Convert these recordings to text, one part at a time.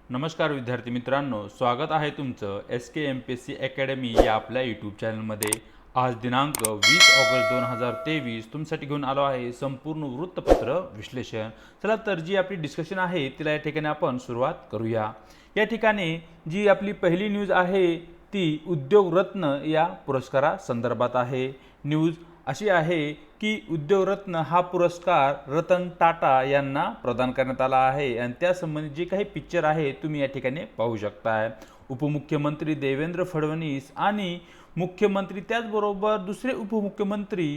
नमस्कार विद्यार्थी मित्रांनो, स्वागत आहे तुमचं SK MPSC अकॅडमी या आपल्या यूट्यूब चॅनलमध्ये। आज दिनांक 20 ऑगस्ट 2023 तुमच्यासाठी घेऊन आलो आहे संपूर्ण वृत्तपत्र विश्लेषण। चला तर जी आपली डिस्कशन आहे तिला या ठिकाणी आपण सुरुवात करूया। या ठिकाणी जी आपली पहिली न्यूज आहे ती उद्योग रत्न या पुरस्कारा संदर्भात आहे। न्यूज अशी आहे की उद्योग रत्न हा पुरस्कार रतन टाटा यांना प्रदान करण्यात आला आहे आणि त्यासंबंधी जे काही पिक्चर आहे तुम्ही या ठिकाणी पाहू शकताय। उपमुख्यमंत्री देवेंद्र फडणवीस आणि मुख्यमंत्री त्याचबरोबर दुसरे उपमुख्यमंत्री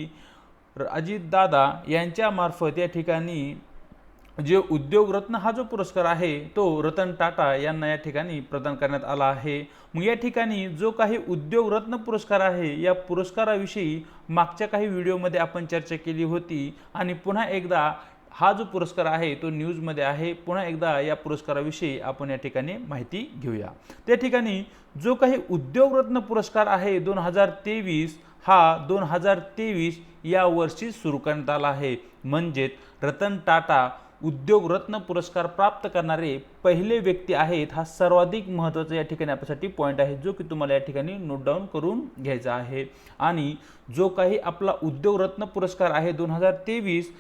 अजितदादा यांच्या मार्फत या ठिकाणी जे उद्योग रत्न हा जो पुरस्कार आहे तो रतन टाटा यांना या ठिकाणी प्रदान करण्यात आला आहे। मग या ठिकाणी जो काही उद्योग रत्न पुरस्कार आहे या पुरस्काराविषयी मागच्या काही व्हिडिओमध्ये आपण चर्चा केली होती आणि पुन्हा एकदा हा जो पुरस्कार आहे तो न्यूजमध्ये आहे। पुन्हा एकदा या पुरस्काराविषयी आपण या ठिकाणी माहिती घेऊया। त्या ठिकाणी जो काही उद्योग रत्न पुरस्कार आहे 2023 हा 2023 या वर्षी सुरू करण्यात आला आहे। म्हणजे रतन टाटा उद्योग रत्न पुरस्कार प्राप्त करणारे पहिले व्यक्ती आहेत। हा सर्वाधिक महत्त्वाचा या ठिकाणी आपल्यासाठी पॉइंट आहे जो की तुम्हाला या ठिकाणी नोट डाऊन करून घ्यायचा आहे। आणि जो काही आपला उद्योग रत्न पुरस्कार आहे 2023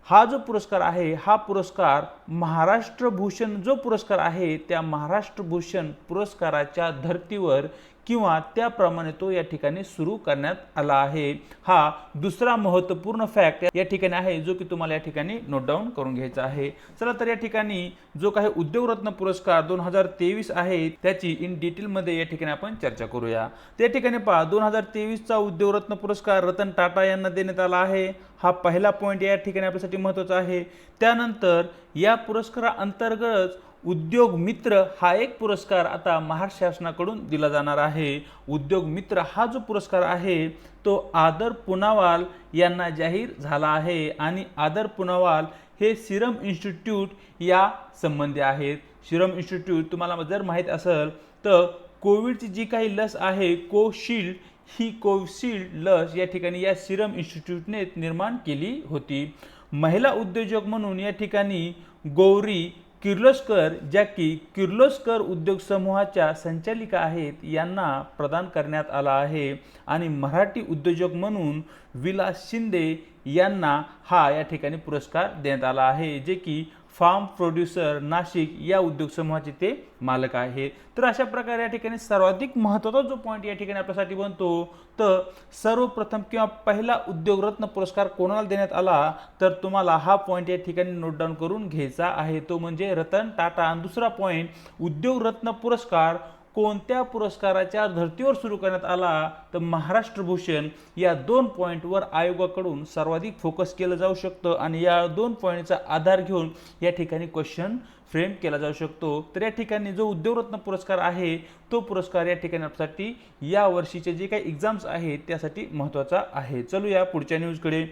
हा जो पुरस्कार आहे हा पुरस्कार महाराष्ट्र भूषण जो पुरस्कार आहे त्या महाराष्ट्र भूषण पुरस्काराच्या धर्तीवर किंवा त्याप्रमाणे तो या ठिकाणी सुरू करण्यात आला आहे। हा दुसरा महत्त्वपूर्ण फॅक्ट या ठिकाणी आहे जो की तुम्हाला या ठिकाणी नोट डाऊन करून घ्यायचा आहे। चला तर या ठिकाणी जो काही उद्योग रत्न पुरस्कार 2023 आहे त्याची इन डिटेल मध्ये या ठिकाणी आपण चर्चा करूया। त्या ठिकाणी पहा 2023 चा उद्योग रत्न पुरस्कार रतन टाटा यांना देण्यात आला आहे। हा पहिला पॉइंट या ठिकाणी आपल्यासाठी महत्त्वाचा आहे। त्यानंतर या पुरस्काराअंतर्गत उद्योग मित्र हा एक पुरस्कार आता महाराष्ट्र शासनाकडून दिला जाणार आहे। उद्योग मित्र हा जो पुरस्कार आहे तो आदर पुनावाल यांना जाहीर झाला आहे आणि आदर पुनावाल हे सिरम इन्स्टिट्यूट या संबंधी आहेत। सिरम इन्स्टिट्यूट तुम्हाला जर माहीत असेल तर कोविडची जी काही लस आहे कोशिल्ड ही कोविशिल्ड लस या ठिकाणी या सिरम इन्स्टिट्यूटने निर्माण केली होती। महिला उद्योजक म्हणून या ठिकाणी गौरी किर्लोस्कर ज्या की किर्लोस्कर उद्योग समूहाच्या संचालिका आहेत यांना प्रदान करण्यात आला आहे। आणि मराठी उद्योजक म्हणून विलास शिंदे यांना हा या ठिकाणी पुरस्कार देण्यात आला आहे जे की फार्म प्रोड्युसर नाशिक या उद्योग समूहाचे ते मालक आहे। तर अशा प्रकारे या ठिकाणी सर्वाधिक महत्त्वाचा जो पॉइंट या ठिकाणी आपल्यासाठी बनतो तर सर्वप्रथम किंवा पहिला उद्योग रत्न पुरस्कार कोणाला देण्यात आला तर तुम्हाला हा पॉइंट या ठिकाणी नोट डाऊन करून घ्यायचा आहे तो म्हणजे रतन टाटा। आणि दुसरा पॉइंट उद्योग रत्न पुरस्कार कोणत्या पुरस्काराच्या धर्तीवर सुरू करण्यात आला तर महाराष्ट्र भूषण या दोन पॉइंटवर आयोगाकडून सर्वाधिक फोकस केलं जाऊ शकतं आणि या दोन पॉइंटचा आधार घेऊन या ठिकाणी क्वेश्चन फ्रेम केला जाऊ शकतो। तर या ठिकाणी जो उद्योग रत्न पुरस्कार आहे तो पुरस्कार या ठिकाणी आपल्यासाठी या वर्षीचे जे काही एग्जाम्स आहेत त्यासाठी महत्त्वाचा आहे। चलूया पुढच्या न्यूजकडे।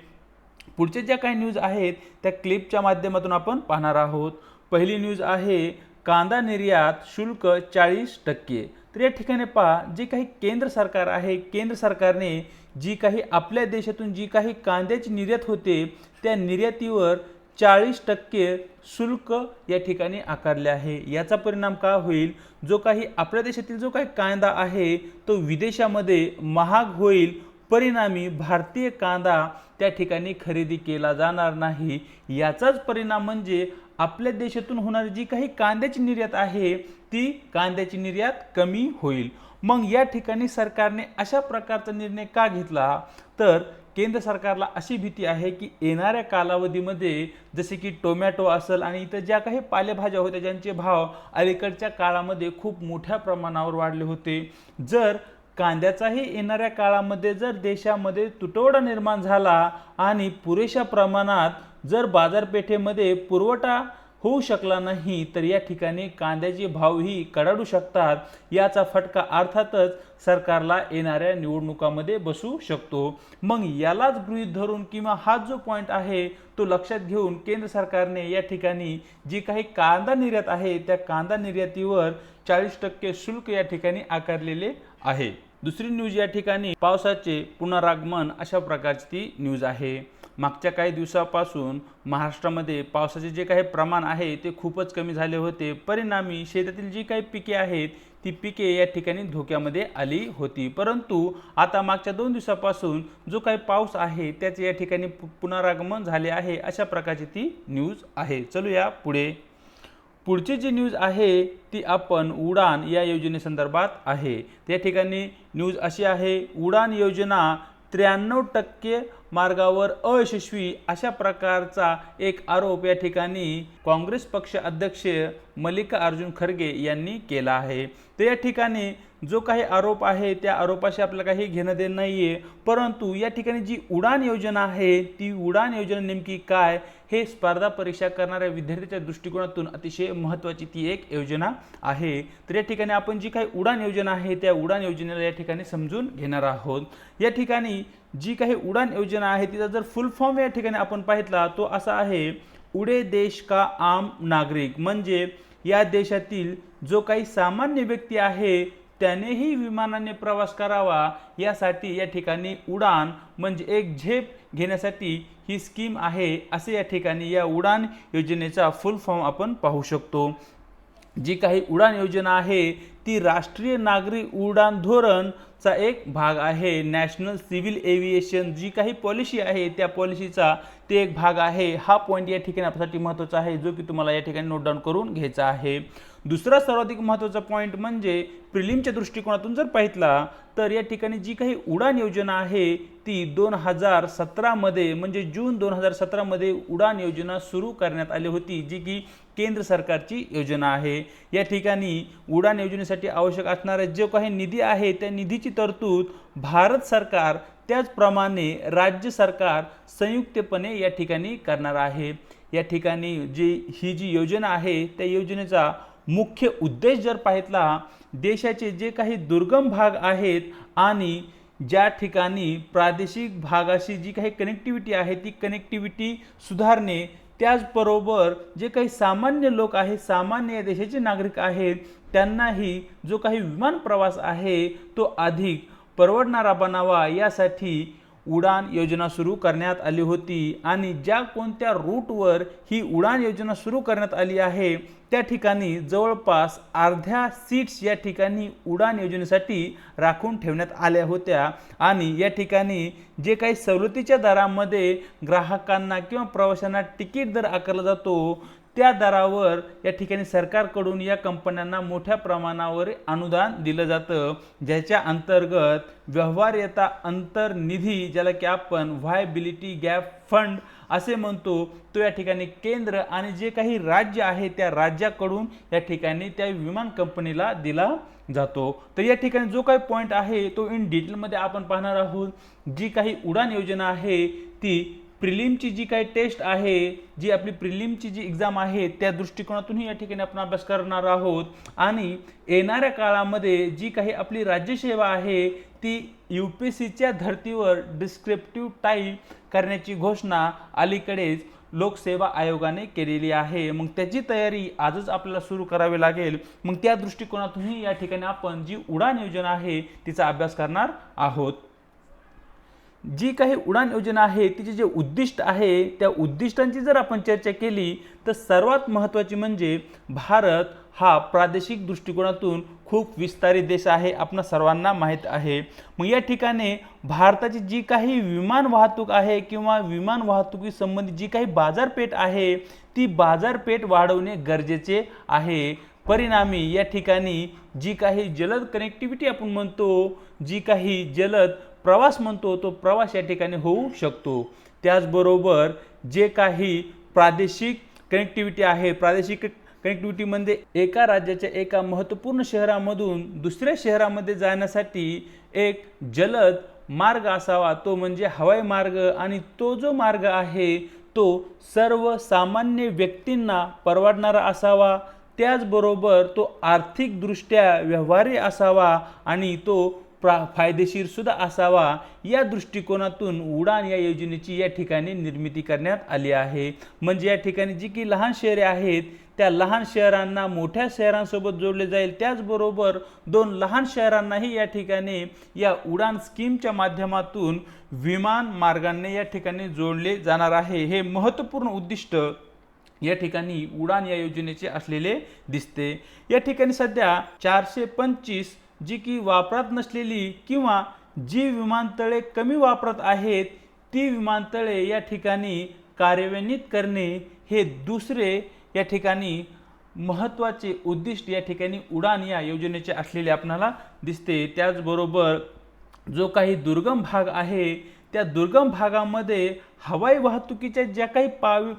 पुढच्या ज्या काही न्यूज आहेत त्या क्लिपच्या माध्यमातून आपण पाहणार आहोत। पहिली न्यूज आहे कांदा निर्यात शुल्क 40%। तर या ठिकाणी पहा जे काही केंद्र सरकार आहे केंद्र सरकारने जी काही आपल्या देशातून जी काही कांद्याची निर्यात होते त्या निर्यातीवर 40% शुल्क या ठिकाणी आकारले आहे। याचा परिणाम काय होईल जो काही आपल्या देशातील जो काही कांदा आहे तो विदेशामध्ये महाग होईल। परिणामी भारतीय कांदा त्या ठिकाणी खरेदी केला जाणार नाही। याचाच परिणाम म्हणजे आपल्या देशातून होणारी जी काही कांद्याची निर्यात आहे ती कांद्याची निर्यात कमी होईल। मग या ठिकाणी सरकारने अशा प्रकारचा निर्णय का घेतला तर केंद्र सरकारला अशी भीती आहे की येणाऱ्या कालावधीमध्ये जसे की टोमॅटो असेल आणि इतर ज्या काही पालेभाज्या होत्या ज्यांचे भाव अलीकडच्या काळामध्ये खूप मोठ्या प्रमाणावर वाढले होते। जर कांद्याचाही येणाऱ्या काळामध्ये जर देशामध्ये तुटवडा निर्माण झाला आणि पुरेशा प्रमाणात जर बाजारपेठेमध्ये पुरवठा होऊ शकला नाही तर या ठिकाणी कांद्याचे भावही कडाडू शकतात। याचा फटका अर्थातच सरकारला येणाऱ्या निवडणुकांमध्ये बसू शकतो। मग यालाच गृहीत धरून किंवा हा जो पॉइंट आहे तो लक्षात घेऊन केंद्र सरकारने या ठिकाणी जी काही कांदा निर्यात आहे त्या कांदा निर्यातीवर 40% शुल्क या ठिकाणी आकारलेले आहे। दुसरी न्यूज या ठिकाणी पावसाचे पुनरागमन अशा प्रकारची ती न्यूज आहे। मागच्या काही दिवसापासून महाराष्ट्रामध्ये पावसाचे जे काही प्रमाण आहे ते खूपच कमी झाले होते. परिणामी शेतातील जी काही पिके आहेत ती पिके या ठिकाणी धोक्यामध्ये आली होती. परंतु आता मागच्या 2 दिवसापासून जो काही पाऊस आहे त्याचे या ठिकाणी पुनरागमन झाले आहे, अशा प्रकारची ती न्यूज आहे. चलूया पुढे. पुढची जी न्यूज आहे ती आपण उडान या योजनेसंदर्भात आहे. त्या ठिकाणी न्यूज अशी आहे, उडान योजना 93% मार्गावर अयशस्वी, अशा प्रकारचा एक आरोप या ठिकाणी काँग्रेस पक्ष अध्यक्ष मल्लिकार्जुन खरगे यांनी केला आहे. तर या ठिकाणी जो काही आरोप आहे त्या आरोपाशी आपल्याला काही घेणं देणं नाहीये, परंतु या ठिकाणी जी उडान योजना आहे ती उडान योजना नेमकी काय हे स्पर्धा परीक्षा करणाऱ्या विद्यार्थ्यांच्या दृष्टिकोनातून अतिशय महत्त्वाची ती एक योजना आहे. तर या ठिकाणी आपण जी काही उडान योजना आहे त्या उडान योजनेला या ठिकाणी समजून घेणार आहोत. या ठिकाणी जी काही उडान योजना आहे तिचा जर फुल फॉर्म या ठिकाणी आपण पाहितला तो असा आहे, उडे देश का आम नागरिक. म्हणजे या देशातील जो काही सामान्य व्यक्ती आहे त्यानेही विमानाने प्रवास करावा यासाठी या ठिकाणी उडान म्हणजे एक झेप घेण्यासाठी ही स्कीम आहे, असे या ठिकाणी या उडान योजनेचा फुल फॉर्म आपण पाहू शकतो. जी काही उडान योजना आहे ती राष्ट्रीय नागरी उड्डाण धोरणचा एक भाग आहे. नॅशनल सिव्हिल एव्हिएशन जी काही पॉलिसी आहे त्या पॉलिसीचा ते एक भाग आहे. हा पॉईंट या ठिकाणी आपल्यासाठी महत्त्वाचा आहे, जो की तुम्हाला या ठिकाणी नोट डाऊन करून घ्यायचा आहे. दुसरा सर्वाधिक महत्त्वाचा पॉईंट म्हणजे प्रिलिमच्या दृष्टिकोनातून जर पाहितला तर या ठिकाणी जी काही उडान योजना आहे ती 2017 मध्ये म्हणजे जून 2017 मध्ये उडान योजना सुरू करण्यात आली होती, जी की केंद्र सरकारची योजना आहे. या ठिकाणी उडान योजनेसाठी आवश्यक असणारा जो काही निधी आहे त्या निधीची तरतूद भारत सरकार त्याचप्रमाणे राज्य सरकार संयुक्तपणे या ठिकाणी करणार आहे. या ठिकाणी ही जी योजना आहे त्या योजनेचा मुख्य उद्देश जर पाहितला, देशाचे जे काही दुर्गम भाग आहेत आणि ज्या ठिकाणी प्रादेशिक भागाशी जी काही कनेक्टिव्हिटी आहे ती कनेक्टिव्हिटी सुधारणे, त्याचबरोबर जे काही सामान्य लोक आहेत, सामान्य देशाचे नागरिक आहेत, त्यांनाही जो काही विमान प्रवास आहे तो अधिक परवडणारा बनावा यासाठी उडान योजना सुरू करण्यात आली होती. आणि ज्या कोणत्या रूटवर ही उडान योजना सुरू करण्यात आली आहे त्या ठिकाणी जवळपास अर्ध्या सीट्स या ठिकाणी उडान योजनेसाठी राखून ठेवण्यात आल्या होत्या. आणि या ठिकाणी जे काही सवलतीच्या दरामध्ये ग्राहकांना किंवा प्रवाशांना तिकीट दर आकारला जातो त्या दरावर या ठिकाणी सरकारकडून या कंपन्यांना मोठ्या प्रमाणावर अनुदान दिलं जातं, ज्याच्या अंतर्गत व्यवहार्यता अंतर्निधी, ज्याला की आपण व्हायबिलिटी गॅप फंड असे म्हणतो, तो या ठिकाणी केंद्र आणि जे काही राज्य आहे त्या राज्याकडून या ठिकाणी त्या विमान कंपनीला दिला जातो. तर या ठिकाणी जो काही पॉईंट आहे तो इन डिटेलमध्ये आपण पाहणार आहोत. जी काही उडान योजना आहे ती प्रिलिमची जी काही टेस्ट आहे, जी आपली प्रिलिमची जी एक्झाम आहे त्या दृष्टिकोनातूनही या ठिकाणी आपण अभ्यास करणार आहोत. आणि येणाऱ्या काळामध्ये जी काही आपली राज्यसेवा आहे ती UPSCच्या धर्तीवर डिस्क्रिप्टिव्ह टाईप करण्याची घोषणा अलीकडेच लोकसेवा आयोगाने केलेली आहे. मग त्याची तयारी आजच आपल्याला सुरू करावी लागेल. मग त्या दृष्टिकोनातूनही या ठिकाणी आपण जी उडान योजना आहे तिचा अभ्यास करणार आहोत. जी काही उडान योजना आहे तिचे जे उद्दिष्ट आहे त्या उद्दिष्टांची जर आपण चर्चा केली तर सर्वात महत्त्वाची म्हणजे भारत हा प्रादेशिक दृष्टिकोनातून खूप विस्तारित देश आहे, आपणा सर्वांना माहीत आहे. मग या ठिकाणी भारताची जी काही विमान वाहतूक आहे किंवा विमान वाहतुकी संबंधित जी काही बाजारपेठ आहे ती बाजारपेठ वाढवणे गरजेचे आहे. परिणामी या ठिकाणी जी काही जलद कनेक्टिव्हिटी आपण म्हणतो, जी काही जलद प्रवास म्हणतो, तो प्रवास या ठिकाणी होऊ शकतो. त्याचबरोबर जे काही प्रादेशिक कनेक्टिव्हिटी आहे, प्रादेशिक कनेक्टिव्हिटीमध्ये एका राज्याच्या एका महत्त्वपूर्ण शहरामधून दुसऱ्या शहरामध्ये जाण्यासाठी एक जलद मार्ग असावा, तो म्हणजे हवाई मार्ग. आणि तो जो मार्ग आहे तो सर्वसामान्य व्यक्तींना परवडणारा असावा, त्याचबरोबर तो आर्थिकदृष्ट्या व्यवहार्य असावा आणि तो फायदेशीर सुद्धा असावा या दृष्टिकोनातून उडान या योजनेची या ठिकाणी निर्मिती करण्यात आली आहे। म्हणजे या ठिकाणी जी की लहान शहरे आहेत त्या लहान शहरांना मोठ्या शहरांसोबत जोडले जाईल, त्याचबरोबर दोन लहान शहरांनाही या ठिकाणी या उडान स्कीमच्या माध्यमातून विमान मार्गाने या ठिकाणी जोडले जाणार आहे। हे महत्त्वपूर्ण उद्दिष्ट या ठिकाणी उडान या योजनेचे असलेले दिसते। या ठिकाणी सध्या 425 जी की वापरात नसलेली किंवा जी विमानतळे कमी वापरात आहेत ती विमानतळे या ठिकाणी कार्यान्वित करणे हे दुसरे या ठिकाणी महत्त्वाचे उद्दिष्ट या ठिकाणी उडान या योजनेचे असलेले आपल्याला दिसते। त्याचबरोबर जो काही दुर्गम भाग आहे त्या दुर्गम भागामध्ये हवाई वाहतुकीच्या ज्या काही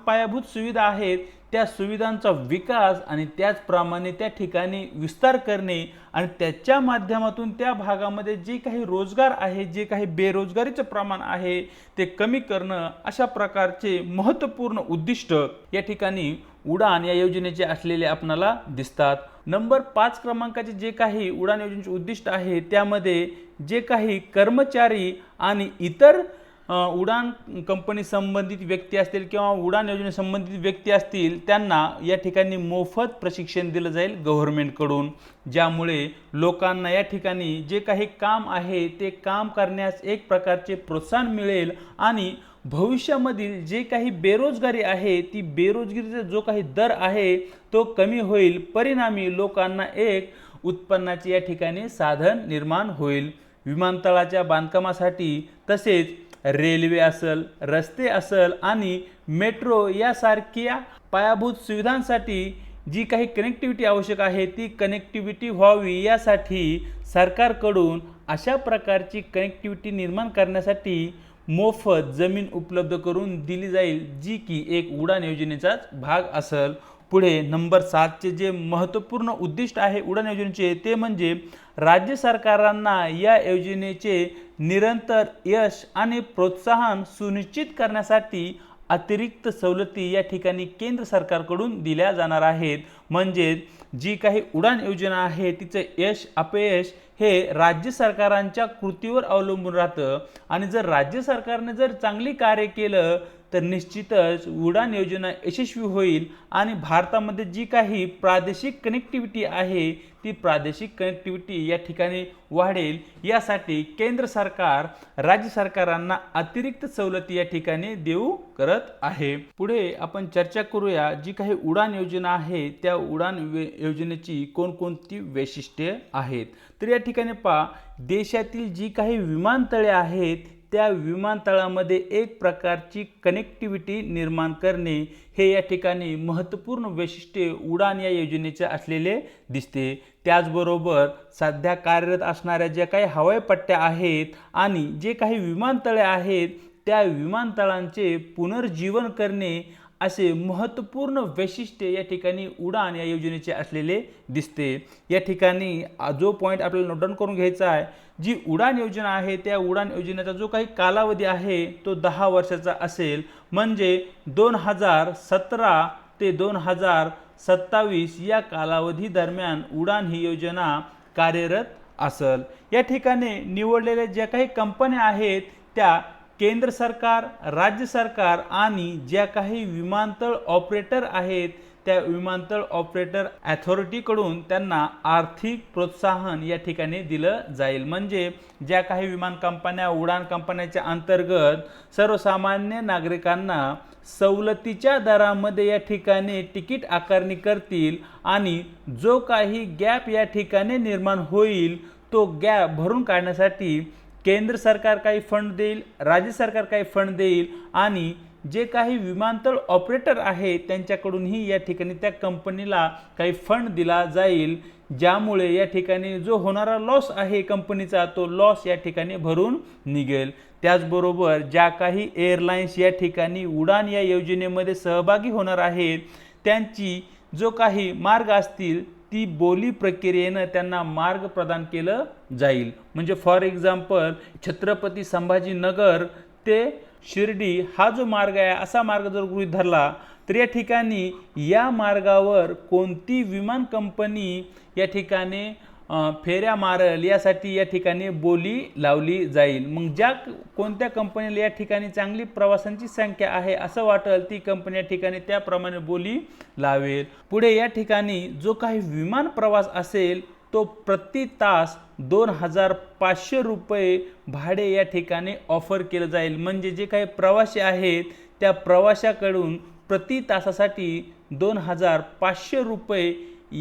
पायाभूत सुविधा आहेत त्या सुविधांचा विकास आणि त्याचप्रमाणे त्या ठिकाणी विस्तार करणे आणि त्याच्या माध्यमातून त्या भागामध्ये जे काही रोजगार आहे, जे काही बेरोजगारीचे प्रमाण आहे ते कमी करणं, अशा प्रकारचे महत्त्वपूर्ण उद्दिष्ट या ठिकाणी उडान या योजनेचे असलेले आपणाला दिसतात। नंबर 5 क्रमांकाचे जे काही उडान योजनेचे उद्दिष्ट आहे त्यामध्ये जे काही कर्मचारी आणि इतर उडान कंपनी संबंधित व्यक्ती असतील किंवा उडान योजने संबंधित व्यक्ती असतील त्यांना या ठिकाणी मोफत प्रशिक्षण दिलं जाईल गव्हर्नमेंटकडून, ज्यामुळे लोकांना या ठिकाणी जे काही काम आहे ते काम करण्यास एक प्रकारचे प्रोत्साहन मिळेल आणि भविष्यामधील जे काही बेरोजगारी आहे ती बेरोजगारीचा जो काही दर आहे तो कमी होईल, परिणामी लोकांना एक उत्पन्नाचे या ठिकाणी साधन निर्माण होईल। विमानतळाच्या बांधकामासाठी तसेच रेल्वे असेल, रस्ते असेल आणि मेट्रो यासारख्या पायाभूत सुविधांसाठी जी काही कनेक्टिव्हिटी आवश्यक आहे ती कनेक्टिव्हिटी व्हावी यासाठी सरकारकडून अशा प्रकारची कनेक्टिव्हिटी निर्माण करण्यासाठी मोफत जमीन उपलब्ध करून दिली जाईल, जी की एक उडान योजनेचाच भाग असेल। पुढे नंबर 7 चे जे महत्त्वपूर्ण उद्दिष्ट आहे उडान योजनेचे ते म्हणजे राज्य सरकारांना या योजनेचे निरंतर यश आणि प्रोत्साहन सुनिश्चित करण्यासाठी अतिरिक्त सवलती या ठिकाणी केंद्र सरकारकडून दिल्या जाणार आहेत। म्हणजे जी काही उडान योजना आहे तिचे यश अपयश हे राज्य सरकारांच्या कृतीवर अवलंबून राहतं आणि जर राज्य सरकारने जर चांगली कार्य केलं तर निश्चितच उडान योजना यशस्वी होईल आणि भारतामध्ये जी काही प्रादेशिक कनेक्टिव्हिटी आहे ती प्रादेशिक कनेक्टिव्हिटी या ठिकाणी वाढेल। यासाठी केंद्र सरकार राज्य सरकारांना अतिरिक्त सवलती या ठिकाणी देऊ करत आहे। पुढे आपण चर्चा करूया जी काही उडान योजना आहे त्या उडान योजनेची कोणकोणती वैशिष्ट्ये आहेत। तर या ठिकाणी पहा, देशातील जी काही विमानतळे आहेत त्या विमानतळामध्ये एक प्रकारची कनेक्टिव्हिटी निर्माण करणे हे या ठिकाणी महत्त्वपूर्ण वैशिष्ट्ये उडान या योजनेचे असलेले दिसते। त्याचबरोबर सध्या कार्यरत असणाऱ्या ज्या काही हवाई पट्ट्या आहेत आणि जे काही विमानतळे आहेत त्या विमानतळांचे पुनर्जीवन करणे असे महत्त्वपूर्ण वैशिष्ट्य या ठिकाणी उडान या योजनेचे असलेले दिसते। या ठिकाणी जो पॉईंट आपल्याला नोट डाऊन करून घ्यायचा आहे, जी उडान योजना आहे त्या उडान योजनेचा जो काही कालावधी आहे तो 10 वर्षाचा असेल। म्हणजे 2017 ते 2027 या कालावधी दरम्यान उडान ही योजना कार्यरत असेल। या ठिकाणी निवडलेल्या ज्या काही कंपन्या आहेत त्या केंद्र सरकार, राज्य सरकार आणि ज्या काही विमानतळ ऑपरेटर आहेत त्या विमानतळ ऑपरेटर अथॉरिटीकडून त्यांना आर्थिक प्रोत्साहन या ठिकाणी दिलं जाईल। म्हणजे ज्या काही विमान कंपन्या उडान कंपन्यांच्या अंतर्गत सर्वसामान्य नागरिकांना सवलतीच्या दरामध्ये या ठिकाणी तिकीट आकारणी करतील आणि जो काही गॅप या ठिकाणी निर्माण होईल तो गॅप भरून काढण्यासाठी केंद्र सरकार काही फंड देईल, राज्य सरकार काही फंड देईल आणि जे काही विमानतळ ऑपरेटर आहे त्यांच्याकडूनही या ठिकाणी त्या कंपनीला काही फंड दिला जाईल, ज्यामुळे या ठिकाणी जो होणारा लॉस आहे कंपनीचा तो लॉस या ठिकाणी भरून निघेल। त्याचबरोबर ज्या काही एअरलाइन्स या ठिकाणी उडान या योजनेमध्ये सहभागी होणार आहेत त्यांची जो काही मार्ग असतील ती बोली प्रक्रियेने त्यांना मार्ग प्रदान केलं जाईल। म्हणजे फॉर एक्झाम्पल छत्रपती संभाजीनगर ते शिर्डी हा जो मार्ग आहे असा मार्ग जर गृहीत धरला तर या ठिकाणी या मार्गावर कोणती विमान कंपनी या ठिकाणी फेऱ्या मारल यासाठी या ठिकाणी बोली लावली जाईल। मग ज्या कोणत्या कंपनीला या ठिकाणी चांगली प्रवाशांची संख्या आहे असं वाटेल ती कंपनी या ठिकाणी त्याप्रमाणे बोली लावेल। पुढे या ठिकाणी जो काही विमान प्रवास असेल तो प्रति तास 2500 रुपये भाडे या ठिकाणी ऑफर केलं जाईल। म्हणजे जे काही प्रवासी आहेत त्या प्रवाशाकडून प्रति तासासाठी 2500 रुपये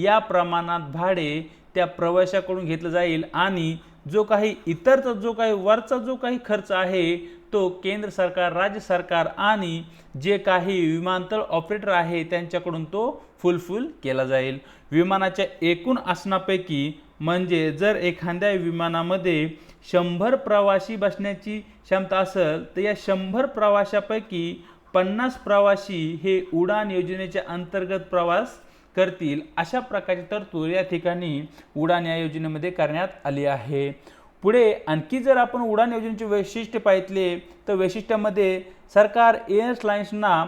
या प्रमाणात भाडे त्या प्रवाशाकडून घेतलं जाईल आणि जो काही इतरचा जो काही वरचा जो काही खर्च आहे तो केंद्र सरकार, राज्य सरकार आणि जे काही विमानतळ ऑपरेटर आहे त्यांच्याकडून तो फुलफिल केला जाईल। विमानाच्या एकूण आसनापैकी म्हणजे जर एखाद्या विमानामध्ये 100 प्रवासी बसण्याची क्षमता असेल तर या 100 प्रवाशापैकी 50 प्रवासी हे उडान योजनेच्या अंतर्गत प्रवास करतील। अशा प्रकारची तरतूद या ठिकाणी उडान या योजनेमध्ये करण्यात आली आहे। पुढे आणखी जर आपण उडान योजनेचे वैशिष्ट्य पाहितले तर वैशिष्ट्यामध्ये सरकार एअरलाइन्सना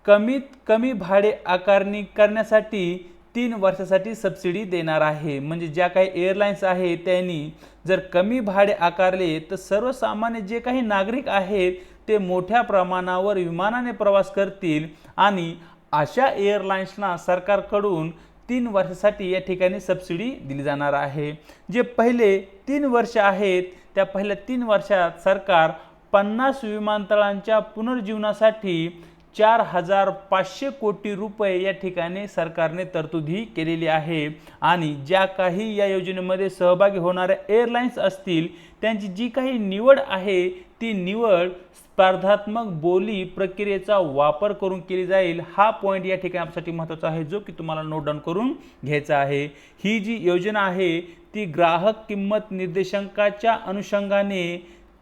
कमीत कमी भाडे आकारणी करण्यासाठी 3 वर्षासाठी सबसिडी देणार आहे। म्हणजे ज्या काही एअरलाइन्स आहे त्यांनी जर कमी भाडे आकारले तर सर्वसामान्य जे काही नागरिक आहेत ते मोठ्या प्रमाणावर विमानाने प्रवास करतील आणि अशा एअरलाइन्सना सरकारकडून 3 वर्षासाठी या ठिकाणी सबसिडी दिली जाणार आहे। जे पहिले 3 वर्ष आहेत त्या पहिल्या 3 वर्षात सरकार 50 विमानतळांच्या पुनर्जीवनासाठी 4500 कोटी रुपये या ठिकाणी सरकारने तरतुदी केलेली आहे आणि ज्या काही या योजनेमध्ये सहभागी होणाऱ्या एअरलाइन्स असतील त्यांची जी काही निवड आहे ती निवड स्पर्धात्मक बोली प्रक्रियेचा वापर करून केली जाईल। हा पॉइंट या ठिकाणी आपल्यासाठी महत्त्वाचा आहे जो की तुम्हाला नोट डाऊन करून घ्यायचा आहे। ही जी योजना आहे ती ग्राहक किंमत निर्देशांकाच्या अनुषंगाने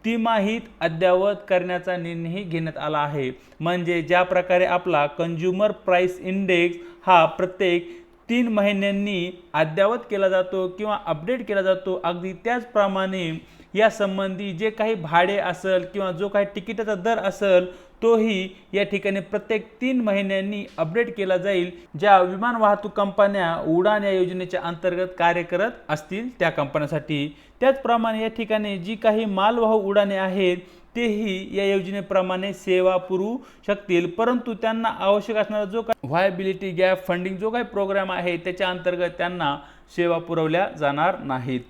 तिमाहीत अद्ययावत करण्याचा निर्णय घेण्यात आला आहे। म्हणजे ज्या प्रकारे आपला कंझ्युमर प्राइस इंडेक्स हा प्रत्येक 3 महिन्यांनी अद्ययावत केला जातो किंवा अपडेट केला जातो अगदी त्याचप्रमाणे या संबंधी जे काही भाडे असेल किंवा जो काही तिकिटाचा दर असेल तोही या ठिकाणी प्रत्येक 3 महिन्यांनी अपडेट केला जाईल। ज्या विमान वाहतूक कंपन्या उडान या योजनेच्या अंतर्गत कार्य करत असतील त्या कंपन्यांसाठी। त्याचप्रमाणे या ठिकाणी जी काही मालवाहू उडाने आहेत तेही या योजनेप्रमाणे सेवा पुरवू शकतील, परंतु त्यांना आवश्यक असणारा जो काही व्हायबिलिटी गॅप फंडिंग जो काही प्रोग्राम आहे त्याच्या अंतर्गत त्यांना सेवा पुरवल्या जाणार नाहीत।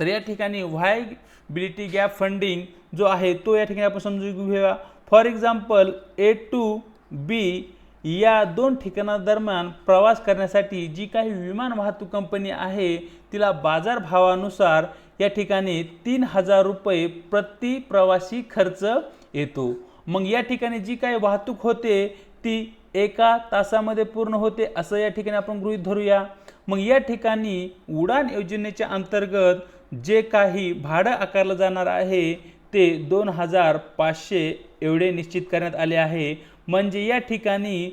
तर या ठिकाणी व्हायबिलिटी गॅप फंडिंग जो आहे तो या ठिकाणी आपण समजून घेऊया। For example A to B या 2 ठिकाणादरम्यान प्रवास करण्यासाठी जी काही विमान वाहतूक कंपनी आहे तिला बाजारभावानुसार या ठिकाणी 3000 रुपये प्रति प्रवासी खर्च येतो। मग या ठिकाणी जी काही वाहतूक होते ती 1 तासामध्ये पूर्ण होते असं या ठिकाणी आपण गृहीत धरूया। मग या ठिकाणी उडान योजनेच्या अंतर्गत जे काही भाडं आकारलं जाणार आहे ते 2500 एवढे निश्चित करण्यात आले आहे। म्हणजे या ठिकाणी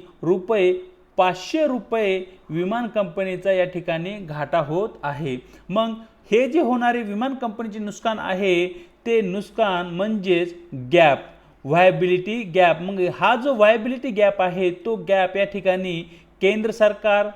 500 रुपये विमान कंपनीचा या ठिकाणी घाटा होत आहे। मग हे जे होणारे विमान कंपनीचे नुकसान आहे ते नुकसान म्हणजेच गॅप व्हायबिलिटी गॅप। मग हा जो व्हायबिलिटी गॅप आहे तो गॅप या ठिकाणी केंद्र सरकार,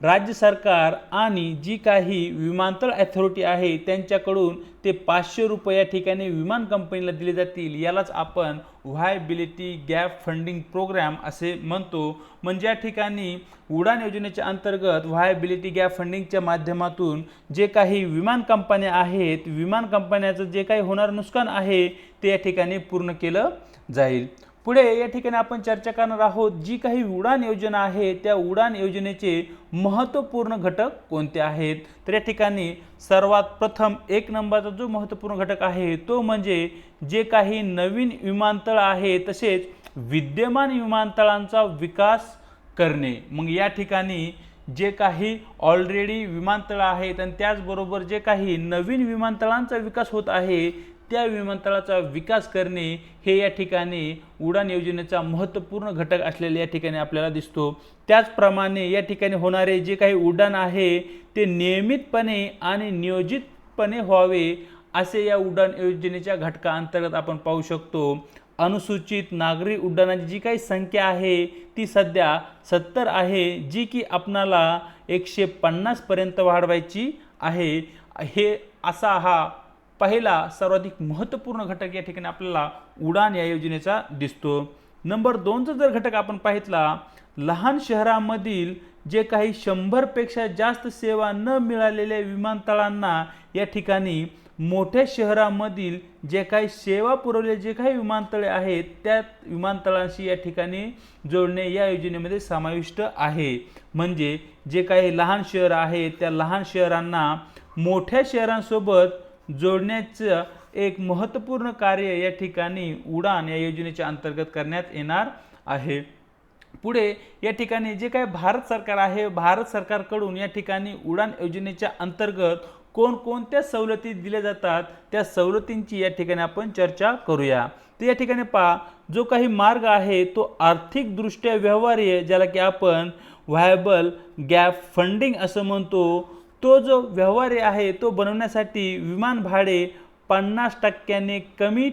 राज्य सरकार आणि जी काही विमानतळ अथॉरिटी आहे त्यांच्याकडून ते 500 रुपये या ठिकाणी विमान कंपनीला दिले जातील। यालाच आपण व्हायबिलिटी गॅप फंडिंग प्रोग्राम असे म्हणतो। म्हणजे या ठिकाणी उडान योजनेच्या अंतर्गत व्हायबिलिटी गॅप फंडिंगच्या माध्यमातून जे काही विमान कंपन्या आहेत विमान कंपन्याचं जे काही होणारं नुकसान आहे ते या ठिकाणी पूर्ण केलं जाईल। पुढे या ठिकाणी आपण चर्चा करणार आहोत जी काही उडान योजना आहे त्या उडान योजनेचे महत्त्वपूर्ण घटक कोणते आहेत। तर या ठिकाणी सर्वात प्रथम 1 नंबरचा जो महत्त्वपूर्ण घटक आहे तो म्हणजे जे काही नवीन विमानतळ आहे तसेच विद्यमान विमानतळांचा विकास करणे। मग या ठिकाणी जे काही ऑलरेडी विमानतळ आहेत आणि त्याचबरोबर जे काही नवीन विमानतळांचा विकास होत आहे त्या विमानतळाचा विकास करणे हे या ठिकाणी उडान योजनेचा महत्त्वपूर्ण घटक असलेले या ठिकाणी आपल्याला दिसतो। त्याचप्रमाणे या ठिकाणी होणारे जे काही उड्डाण आहे ते नियमितपणे आणि नियोजितपणे व्हावे असे या उडान योजनेच्या घटकाअंतर्गत आपण पाहू शकतो। अनुसूचित नागरी उड्डाणाची जी काही संख्या आहे ती सध्या 70 आहे, जी की आपणाला 150 पर्यंत वाढवायची आहे। हे असा हा पहिला सर्वाधिक महत्त्वपूर्ण घटक या ठिकाणी आपल्याला उडान या योजनेचा दिसतो। नंबर 2चा जर घटक आपण पाहितला, लहान शहरामधील जे काही 100 पेक्षा जास्त सेवा न मिळालेल्या विमानतळांना या ठिकाणी मोठ्या शहरामधील जे काही सेवा पुरवले जे काही विमानतळे आहेत त्या विमानतळांशी या ठिकाणी जोडणे या योजनेमध्ये समाविष्ट आहे। म्हणजे जे काही लहान शहर आहेत त्या लहान शहरांना मोठ्या शहरांसोबत जोडण्याचं एक महत्त्वपूर्ण कार्य या ठिकाणी उडान या योजनेच्या अंतर्गत करण्यात येणार आहे। पुढे या ठिकाणी जे काही भारत सरकार आहे, भारत सरकारकडून या ठिकाणी उडान योजनेच्या अंतर्गत कोणकोणत्या सवलती दिल्या जातात त्या सवलतींची या ठिकाणी आपण चर्चा करूया। तर या ठिकाणी पहा, जो काही मार्ग आहे तो आर्थिकदृष्ट्या व्यवहार्य, ज्याला की आपण व्हायबल गॅप फंडिंग असं म्हणतो, तो जो व्यवहार्य आहे तो बनवण्यासाठी विमान भाडे 50% कमी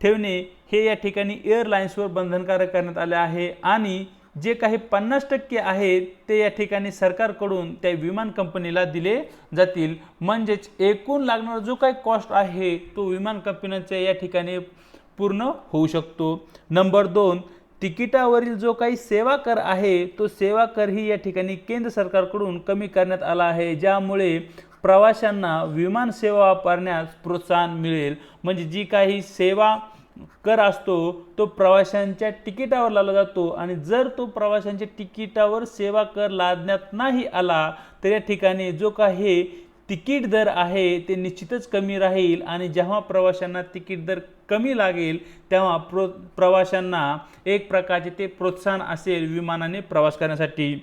ठेवणे हे या ठिकाणी एअरलाइन्सवर बंधनकारक करण्यात आले आहे आणि जे काही 50% आहेत ते या ठिकाणी सरकारकडून त्या विमान कंपनीला दिले जातील। म्हणजेच एकूण लागणारा जो काही कॉस्ट आहे तो विमान कंपन्यांच्या या ठिकाणी पूर्ण होऊ शकतो। नंबर 2, तिकिटावरील जो काही सेवा कर आहे तो सेवा करही या ठिकाणी केंद्र सरकारकडून कमी करण्यात आला आहे, ज्यामुळे प्रवाशांना विमान सेवा वापरण्यास प्रोत्साहन मिळेल। म्हणजे जी काही सेवा कर असतो तो प्रवाशांच्या तिकिटावर लावला जातो आणि जर तो प्रवाशांच्या तिकिटावर सेवा कर लादण्यात नाही आला तर या ठिकाणी जो काही तिकीट दर आहे ते निश्चितच कमी राहील आणि जेव्हा प्रवाशांना तिकीट दर कमी लागेल तेव्हा प्रवाशांना एक प्रकारचे ते प्रोत्साहन असेल विमानाने प्रवास करण्यासाठी।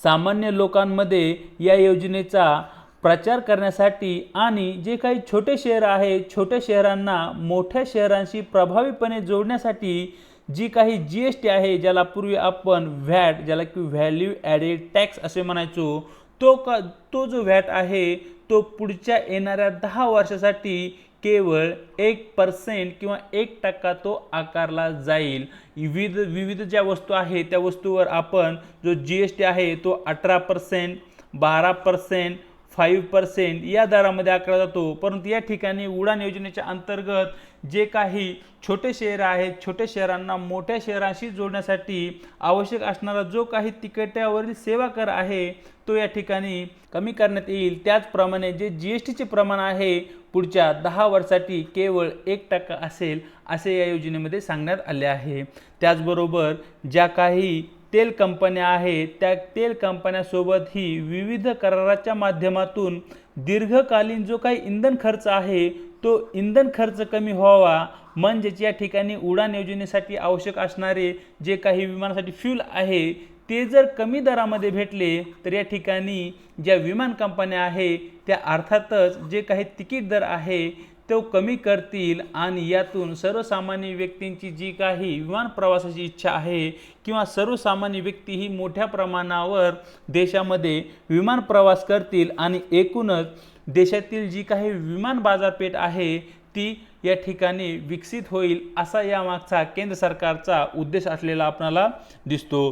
सामान्य लोकांमध्ये या योजनेचा प्रचार करण्यासाठी आणि जे काही छोटे शहर आहे छोट्या शहरांना मोठ्या शहरांशी प्रभावीपणे जोडण्यासाठी जी काही GST आहे, ज्याला पूर्वी आपण व्हॅट, ज्याला की व्हॅल्यू ॲडेड टॅक्स असे म्हणायचो, तो जो व्हॅट आहे तो पुढच्या येणाऱ्या 10 वर्षासाठी केवळ 1% किंवा 1% तो आकारला जाईल। विविध ज्या वस्तू आहेत त्या वस्तूवर आपण जो GST आहे तो 18%, 12%, 5% या दरामध्ये आकारला जातो। परंतु या ठिकाणी उडान योजनेच्या अंतर्गत जे काही छोटे शहर आहेत छोट्या शहरांना मोठ्या शहरांशी जोडण्यासाठी आवश्यक असणारा जो काही तिकिटावरील सेवा कर आहे तो या ठिकाणी कमी करण्यात येईल। त्याचप्रमाणे जे GSTचे प्रमाण आहे पुढच्या 10 वर्षासाठी केवळ 1% असेल असे या योजनेमध्ये सांगण्यात आले आहे। त्याचबरोबर ज्या काही तेल कंपन्या आहेत त्या तेल कंपन्यांसोबतही विविध कराराच्या माध्यमातून दीर्घकालीन जो काही इंधन खर्च आहे तो इंधन खर्च कमी व्हावा। म्हणजेच या ठिकाणी उडान योजनेसाठी आवश्यक असणारे जे काही विमानासाठी फ्यूल आहे ते जर कमी दरामध्ये भेटले तर या ठिकाणी ज्या विमान कंपन्या आहे त्या अर्थातच जे काही तिकीट दर आहे तो कमी करतील आणि यातून सर्वसामान्य व्यक्तींची जी काही विमान प्रवासाची इच्छा आहे किंवा सर्वसामान्य व्यक्ती ही मोठ्या प्रमाणावर देशामध्ये विमान प्रवास करतील आणि एकूणच देशातील जी काही विमान बाजारपेठ आहे ती या ठिकाणी विकसित होईल असा यामागचा केंद्र सरकारचा उद्देश असलेला आपल्याला दिसतो।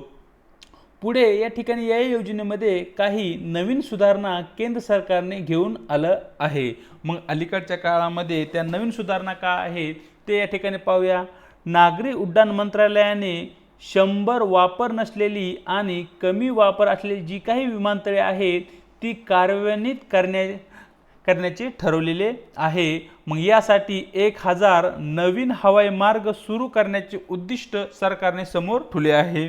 पुढे या ठिकाणी या योजनेमध्ये काही नवीन सुधारणा केंद्र सरकारने घेऊन आलं आहे। मग अलीकडच्या काळामध्ये त्या नवीन सुधारणा काय आहेत ते या ठिकाणी पाहूया। नागरी उड्डाण मंत्रालयाने 100 वापर नसलेली आणि कमी वापर असलेली जी काही विमानतळे आहेत ती कार्यान्वित करण्याचे ठरवलेले आहे। मग यासाठी 1000 नवीन हवाई मार्ग सुरू करण्याचे उद्दिष्ट सरकारने समोर ठेवले आहे।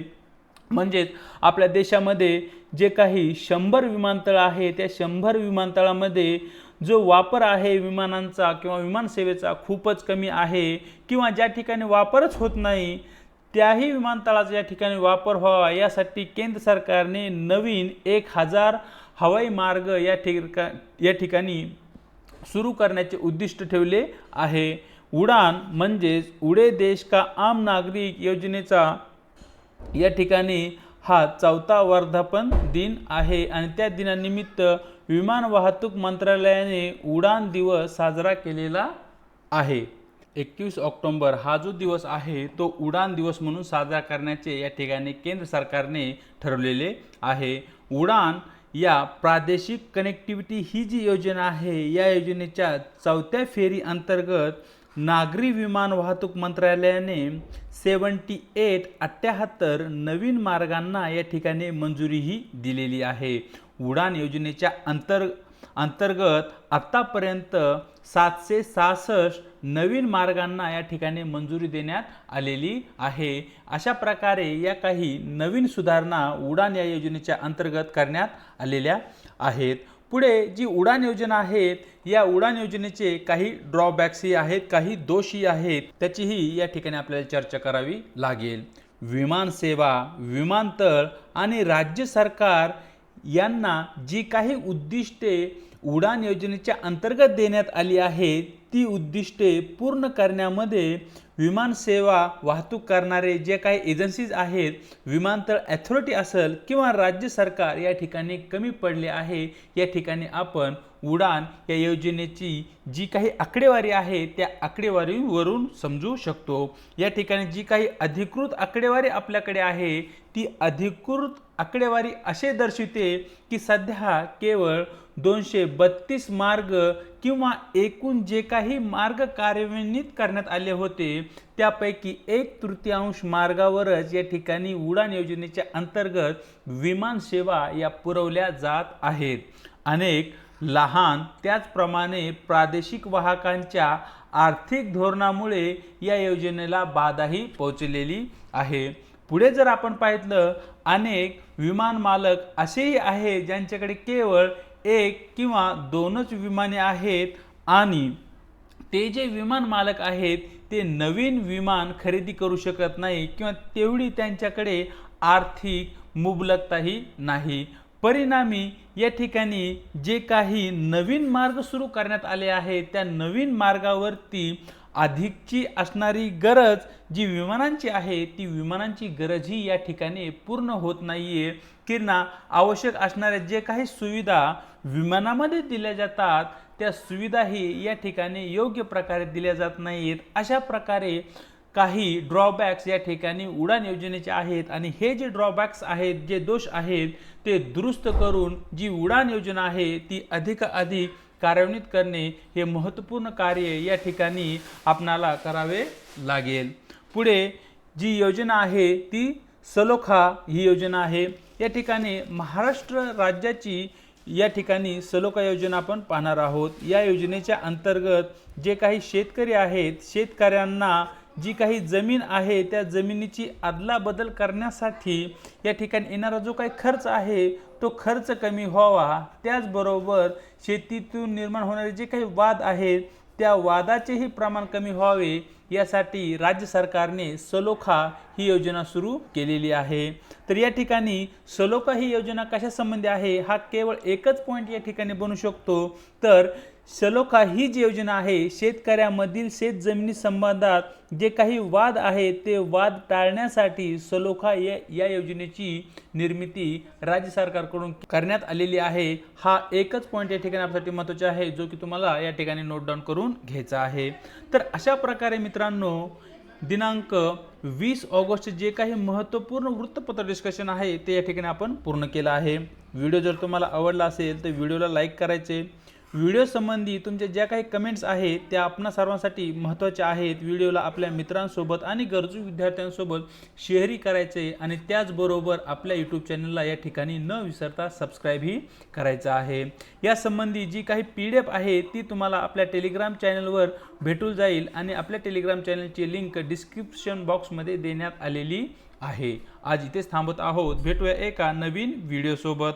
म्हणजेच आपल्या देशामध्ये जे काही 100 विमानतळ आहे त्या 100 विमानतळामध्ये जो वापर आहे विमानांचा किंवा विमान सेवेचा खूपच कमी आहे किंवा ज्या ठिकाणी वापरच होत नाही त्याही विमानतळाचा या ठिकाणी वापर व्हावा यासाठी केंद्र सरकारने नवीन 1000 हवाई मार्ग या ठिकाणी सुरू करण्याचे उद्दिष्ट ठेवले आहे। उडान म्हणजेच उडे देश का आम नागरिक योजनेचा या ठिकाणी हा 4था वर्धापन दिन आहे आणि त्या दिनानिमित्त विमान वाहतूक मंत्रालयाने उडान दिवस साजरा केलेला आहे। 21 ऑक्टोबर हा जो दिवस आहे तो उडान दिवस म्हणून साजरा करण्याचे या ठिकाणी केंद्र सरकारने ठरवलेले आहे. उडान या प्रादेशिक कनेक्टिव्हिटी ही जी योजना आहे या योजनेच्या 4थ्या फेरी अंतर्गत नागरी विमान वाहतूक मंत्रालयाने 78 नवीन मार्गांना या ठिकाणी मंजुरीही दिलेली आहे. उडान योजनेच्या अंतर्गत आतापर्यंत 766 नवीन मार्गांना या ठिकाणी मंजुरी देण्यात आलेली आहे. अशा प्रकारे या काही नवीन सुधारणा उडान या योजनेच्या अंतर्गत करण्यात आलेल्या आहेत. पुढे जी उडान योजना आहेत या उडान योजनेचे काही ड्रॉबॅक्सही आहेत, काही दोषही आहेत, त्याचीही या ठिकाणी आपल्याला चर्चा करावी लागेल. विमान सेवा, विमानतळ आणि राज्य सरकार यांना जी काही उद्दिष्टे उडान योजनेच्या अंतर्गत देण्यात आली आहेत ती उद्दिष्टे पूर्ण करण्यामध्ये विमान सेवा वाहतूक करणारे जे काही एजन्सीज आहेत, विमानतळ अथॉरिटी असेल किंवा राज्य सरकार या ठिकाणी कमी पडले आहे. या ठिकाणी आपण उडान या योजनेची जी काही आकडेवारी आहे त्या आकडेवारीवरून समजू शकतो. या ठिकाणी जी काही अधिकृत आकडेवारी आपल्याकडे आहे ती अधिकृत आकडेवारी असे दर्शविते की सध्या केवळ 232 मार्ग किंवा एकूण जे काही मार्ग कार्यान्वित करण्यात आले होते त्यापैकी 1/3 मार्गावरच या ठिकाणी उडान योजनेच्या अंतर्गत विमान सेवा या पुरवल्या जात आहेत. अनेक लहान त्याचप्रमाणे प्रादेशिक वाहकांच्या आर्थिक धोरणामुळे या योजनेला बाधाही पोहोचलेली आहे. पुढे जर आपण पाहिलं, अनेक विमान मालक असेही आहेत ज्यांच्याकडे केवळ 1 किंवा 2च विमाने आहेत आणि ते जे विमान मालक आहेत ते नवीन विमान खरेदी करू शकत नाही किंवा तेवढी त्यांच्याकडे आर्थिक मुबलकताही नाही. परिणामी या ठिकाणी जे काही नवीन मार्ग सुरू करण्यात आले आहेत त्या नवीन मार्गावरती अधिकची असणारी गरज जी विमानांची आहे ती विमानांची गरजही या ठिकाणी पूर्ण होत नाहीये. किंवा आवश्यक असणाऱ्या जे काही सुविधा विमानामध्ये दिल्या जातात त्या सुविधाही या ठिकाणी योग्य प्रकारे दिल्या जात नाहीत. अशा प्रकारे काही ड्रॉबॅक्स या ठिकाणी उडान योजनेचे आहेत आणि हे जे ड्रॉबॅक्स आहेत, जे दोष आहेत ते दुरुस्त करून जी उडान योजना आहे ती अधिकाधिक कार्यान्वित करणे हे महत्त्वपूर्ण कार्य या ठिकाणी आपणाला करावे लागेल. पुढे जी योजना आहे ती सलोखा ही योजना आहे. या ठिकाणी महाराष्ट्र राज्याची या ठिकाणी सलोखा योजना आपण पाहणार आहोत. या योजनेच्या अंतर्गत जे काही शेतकरी आहेत, शेतकऱ्यांना जी काही जमीन आहे त्या जमिनीची अदलाबदल करण्यासाठी या ठिकाणी येणारा जो काही खर्च आहे तो खर्च कमी व्हावा, त्याचबरोबर शेतीतून निर्माण होणारे जे काही वाद आहेत त्या वादाचेही प्रमाण कमी व्हावे यासाठी राज्य सरकारने सलोखा ही योजना सुरू केलेली आहे. तर या ठिकाणी सलोखा ही योजना कशा संबंधी आहे हा केवळ एकच पॉईंट या ठिकाणी बनू शकतो. तर सलोखा ही जी योजना आहे शेतकऱ्यामधील शेत जमिनी संबंधात जे काही वाद आहेत ते वाद टाळण्यासाठी सलोखा या योजनेची निर्मिती राज्य सरकारकडून करण्यात आलेली आहे. हा एकच पॉईंट या ठिकाणी आपल्यासाठी महत्त्वाचा आहे जो की तुम्हाला या ठिकाणी नोट डाऊन करून घ्यायचा आहे. तर अशा प्रकारे मित्रांनो दिनांक 20 ऑगस्ट जे काही महत्त्वपूर्ण वृत्तपत्र डिस्कशन आहे ते या ठिकाणी आपण पूर्ण केलं आहे. व्हिडिओ जर तुम्हाला आवडला असेल तर व्हिडिओला लाईक करायचे. व्हिडिओ संबंधी तुमच्या ज्या काही कमेंट्स आहेत त्या आपणा सर्वांसाठी महत्त्वाच्या आहेत. व्हिडिओला आपल्या मित्रांसोबत आणि गरजू विद्यार्थ्यांसोबत शेअरही करायचे आणि त्याचबरोबर आपल्या यूट्यूब चॅनलला या ठिकाणी न विसरता सबस्क्राईबही करायचं आहे. या संबंधी जी काही PDF आहे ती तुम्हाला आपल्या टेलिग्राम चॅनलवर भेटून जाईल आणि आपल्या टेलिग्राम चॅनलची लिंक डिस्क्रिप्शन बॉक्समध्ये देण्यात आलेली आहे. आज इथेच थांबत आहोत. भेटूया एका नवीन व्हिडिओसोबत.